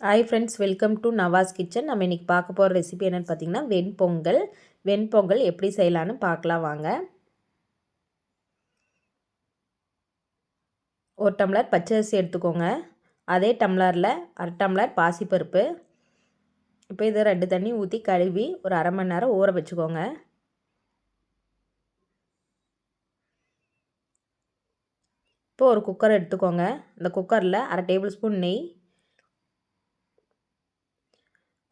Hi friends, welcome to Nawaz kitchen. நம்ம இன்றைக்கி பார்க்க போகிற ரெசிபி என்னென்னு பார்த்தீங்கன்னா வெண்பொங்கல். வெண்பொங்கல் எப்படி செய்யலான்னு பார்க்கலாம் வாங்க. 1 டம்ளர் பச்சரிசி எடுத்துக்கோங்க. அதே டம்ளரில் 1/2 டம்ளர் பாசிப்பருப்பு. இப்போ இதை 2 தண்ணி ஊற்றி கழுவி ஒரு அரை மணி நேரம் ஊற வச்சுக்கோங்க. இப்போ ஒரு குக்கர் எடுத்துக்கோங்க. அந்த குக்கரில் 1/2 டேபிள் ஸ்பூன் நெய்,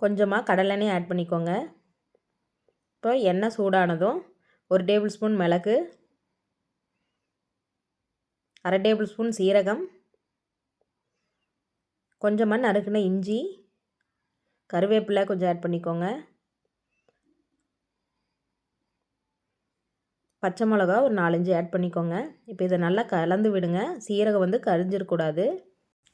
கொஞ்சமாக கடலெண்ணெய் ஆட் பண்ணிக்கோங்க. இப்போ எண்ணெய் சூடானதும் 1 டேபிள் ஸ்பூன் மிளகு, 1/2 டேபிள் ஸ்பூன் சீரகம், கொஞ்சமாக நறுக்கின இஞ்சி, கருவேப்பிலை கொஞ்சம் ஆட் பண்ணிக்கோங்க. பச்சை மிளகா ஒரு 4-5 ஆட் பண்ணிக்கோங்க. இப்போ இதை நல்லா கலந்து விடுங்க. சீரகம் வந்து கரிஞ்சிடக்கூடாது.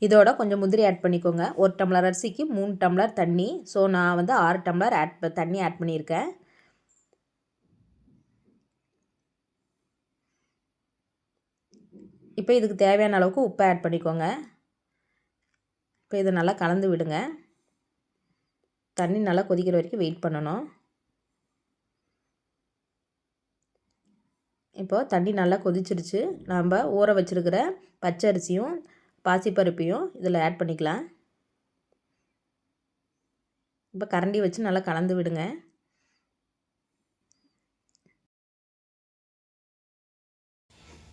இதோட கொஞ்சம் முந்திரி ஆட் பண்ணிக்கோங்க. 1 டம்ளர் அரிசிக்கு 3 டம்ளர் தண்ணி. ஸோ நான் வந்து 6 டம்ளர் தண்ணி ஆட் பண்ணியிருக்கேன். இப்போ இதுக்கு தேவையான அளவுக்கு உப்பை ஆட் பண்ணிக்கோங்க. இப்போ இதை நல்லா கலந்து விடுங்க. தண்ணி நல்லா கொதிக்கிற வரைக்கும் வெயிட் பண்ணணும். இப்போது தண்ணி நல்லா கொதிச்சிருச்சு. நம்ம ஊற வச்சுருக்கிற பச்சரிசியும் பாசிப்பருப்பையும் இதில் ஆட் பண்ணிக்கலாம். இப்போ கரண்டி வச்சு நல்லா கலந்து விடுங்க.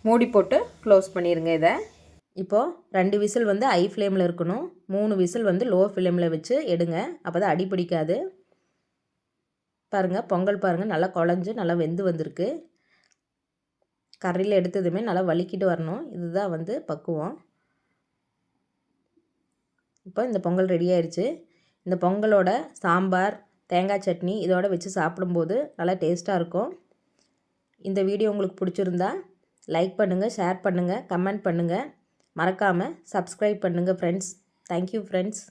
மூடி போட்டு க்ளோஸ் பண்ணிடுங்க இதை. இப்போது 2 விசில் வந்து ஹை ஃப்ளேமில் இருக்கணும். 3 விசில் வந்து லோ ஃப்ளேமில் வச்சு எடுங்க. அப்போ தான் அடி பிடிக்காது. பாருங்கள், பொங்கல் பாருங்கள் நல்லா குழஞ்சி நல்லா வெந்து வந்திருக்கு. கரையில் எடுத்ததுமே நல்லா வலிக்கிட்டு வரணும். இதுதான் வந்து பக்குவம். இப்போ இந்த பொங்கல் ரெடி ஆயிடுச்சு. இந்த பொங்கலோட சாம்பார், தேங்காய் சட்னி இதோட வச்சு சாப்பிடும்போது நல்லா டேஸ்ட்டாக இருக்கும். இந்த வீடியோ உங்களுக்கு பிடிச்சிருந்தா லைக் பண்ணுங்கள், ஷேர் பண்ணுங்கள், கமெண்ட் பண்ணுங்கள். மறக்காமல் சப்ஸ்கிரைப் பண்ணுங்கள் ஃப்ரெண்ட்ஸ். Thank you friends.